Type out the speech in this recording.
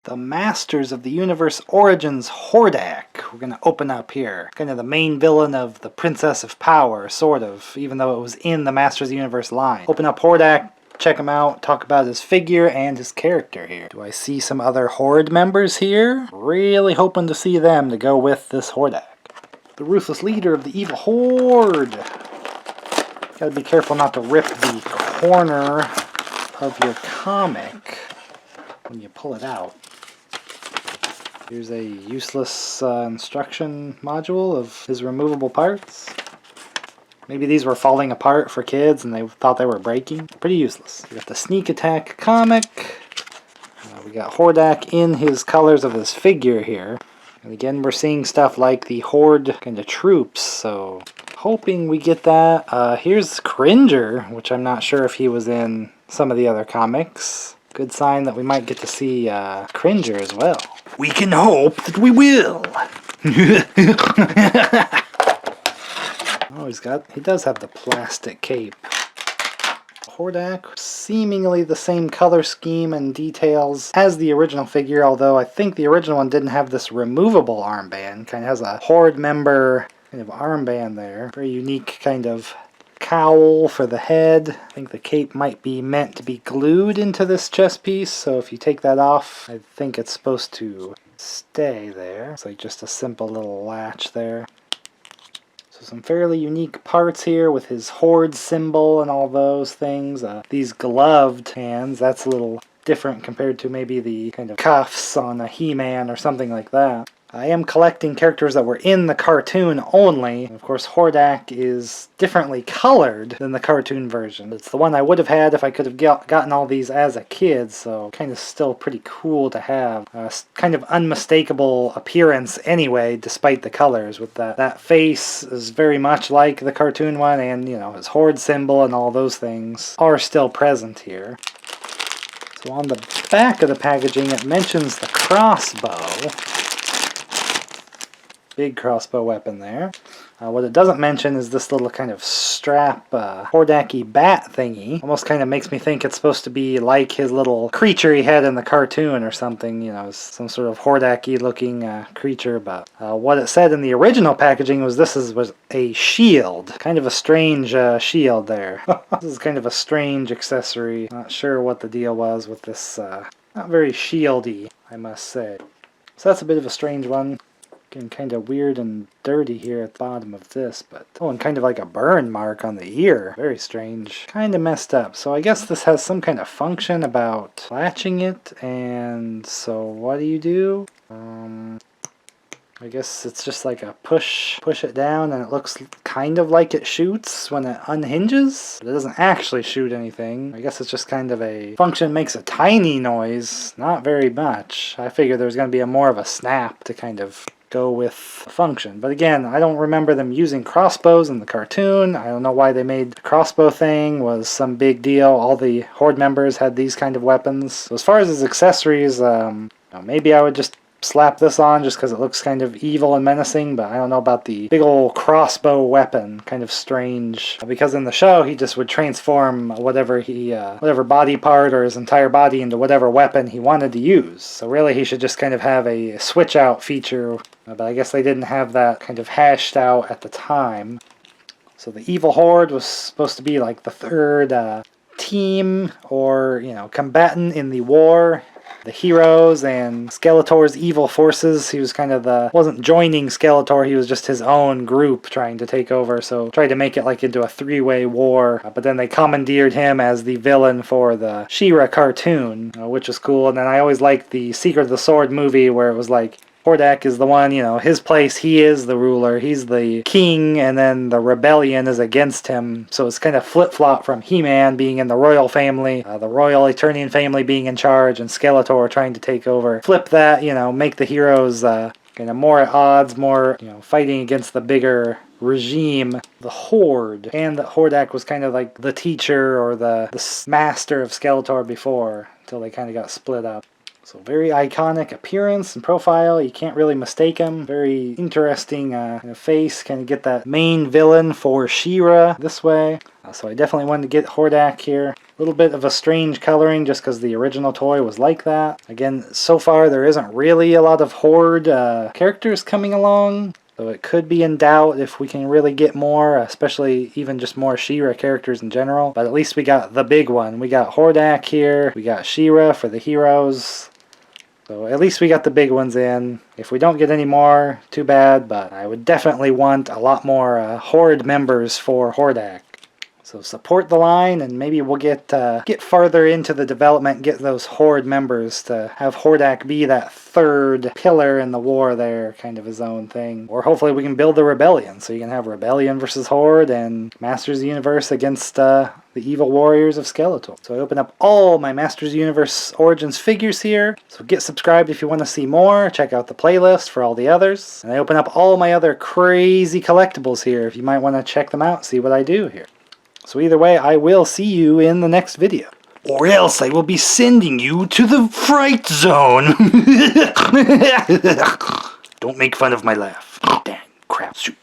The Masters of the Universe Origins Hordak. We're going to open up here. Kind of the main villain of the Princess of Power, sort of, even though it was in the Masters of the Universe line. Open up Hordak, check him out, talk about his figure and his character here. Do I see some other Horde members here? Really hoping to see them to go with this Hordak. The Ruthless Leader of the Evil Horde. Gotta be careful not to rip the corner of your comic when you pull it out. Here's a useless instruction module of his removable parts. Maybe these were falling apart for kids and they thought they were breaking. Pretty useless. We got the Sneak Attack comic. We got Hordak in his colors of his figure here. And again, we're seeing stuff like the Horde kind of troops, so hoping we get that. Here's Cringer, which I'm not sure if he was in some of the other comics. Good sign that we might get to see Cringer as well. We can hope that we will. Oh, he does have the plastic cape. Hordak, seemingly the same color scheme and details as the original figure, although I think the original one didn't have this removable armband. Kind of has a Horde member kind of armband there. Very unique kind of cowl for the head. I think the cape might be meant to be glued into this chest piece, so if you take that off, I think it's supposed to stay there. It's like just a simple little latch there. So some fairly unique parts here with his Horde symbol and all those things. These gloved hands, that's a little different compared to maybe the kind of cuffs on a He-Man or something like that. I am collecting characters that were in the cartoon only. Of course, Hordak is differently colored than the cartoon version. It's the one I would have had if I could have gotten all these as a kid, so kind of still pretty cool to have. Kind of unmistakable appearance anyway, despite the colors. With that face is very much like the cartoon one, and you know, his Horde symbol and all those things are still present here. So on the back of the packaging, it mentions the crossbow. Big crossbow weapon there. What it doesn't mention is this little kind of strap Hordak-y bat thingy. Almost kind of makes me think it's supposed to be like his little creature he had in the cartoon or something, you know, some sort of Hordak-y looking creature, but what it said in the original packaging was this was a shield. Kind of a strange shield there. This is kind of a strange accessory. Not sure what the deal was with this, not very shieldy, I must say. So that's a bit of a strange one. Getting kind of weird and dirty here at the bottom of this, but oh, and kind of like a burn mark on the ear. Very strange. Kind of messed up. So I guess this has some kind of function about latching it, and so what do? I guess it's just like a push it down, and it looks kind of like it shoots when it unhinges, but it doesn't actually shoot anything. I guess it's just kind of a function, makes a tiny noise, not very much. I figured there was going to be more of a snap to kind of go with the function. But again, I don't remember them using crossbows in the cartoon. I don't know why they made the crossbow thing was some big deal. All the Horde members had these kind of weapons. So as far as his accessories, maybe I would just slap this on just because it looks kind of evil and menacing, but I don't know about the big old crossbow weapon. Kind of strange, because in the show he just would transform whatever body part or his entire body into whatever weapon he wanted to use. So really he should just kind of have a switch out feature, but I guess they didn't have that kind of hashed out at the time. So the Evil Horde was supposed to be like the third team, or you know, combatant in the war. The heroes and Skeletor's evil forces. He was kind of wasn't joining Skeletor, he was just his own group trying to take over, so tried to make it like into a three-way war, but then they commandeered him as the villain for the She-Ra cartoon, which was cool. And then I always liked the Secret of the Sword movie, where it was like, Hordak is the one, you know, his place, he is the ruler, he's the king, and then the rebellion is against him. So it's kind of flip-flop from He-Man being in the royal family, the royal Eternian family being in charge, and Skeletor trying to take over. Flip that, you know, make the heroes kind of more at odds, more, you know, fighting against the bigger regime, the Horde. And that Hordak was kind of like the teacher or the master of Skeletor before, until they kind of got split up. So very iconic appearance and profile. You can't really mistake him. Very interesting face. Kind of get that main villain for She-Ra this way. So I definitely wanted to get Hordak here. A little bit of a strange coloring just because the original toy was like that. Again, so far there isn't really a lot of Horde characters coming along. So it could be in doubt if we can really get more, especially even just more She-Ra characters in general. But at least we got the big one. We got Hordak here. We got She-Ra for the heroes. So at least we got the big ones in. If we don't get any more, too bad, but I would definitely want a lot more Horde members for Hordak. So support the line, and maybe we'll get farther into the development and get those Horde members to have Hordak be that third pillar in the war there, kind of his own thing. Or hopefully we can build a rebellion, so you can have Rebellion versus Horde and Masters of the Universe against the evil warriors of Skeletor. So I open up all my Masters of the Universe Origins figures here. So get subscribed if you want to see more. Check out the playlist for all the others. And I open up all my other crazy collectibles here if you might want to check them out, see what I do here. So either way, I will see you in the next video. Or else I will be sending you to the fright zone. Don't make fun of my laugh. Dang, crap, shoot.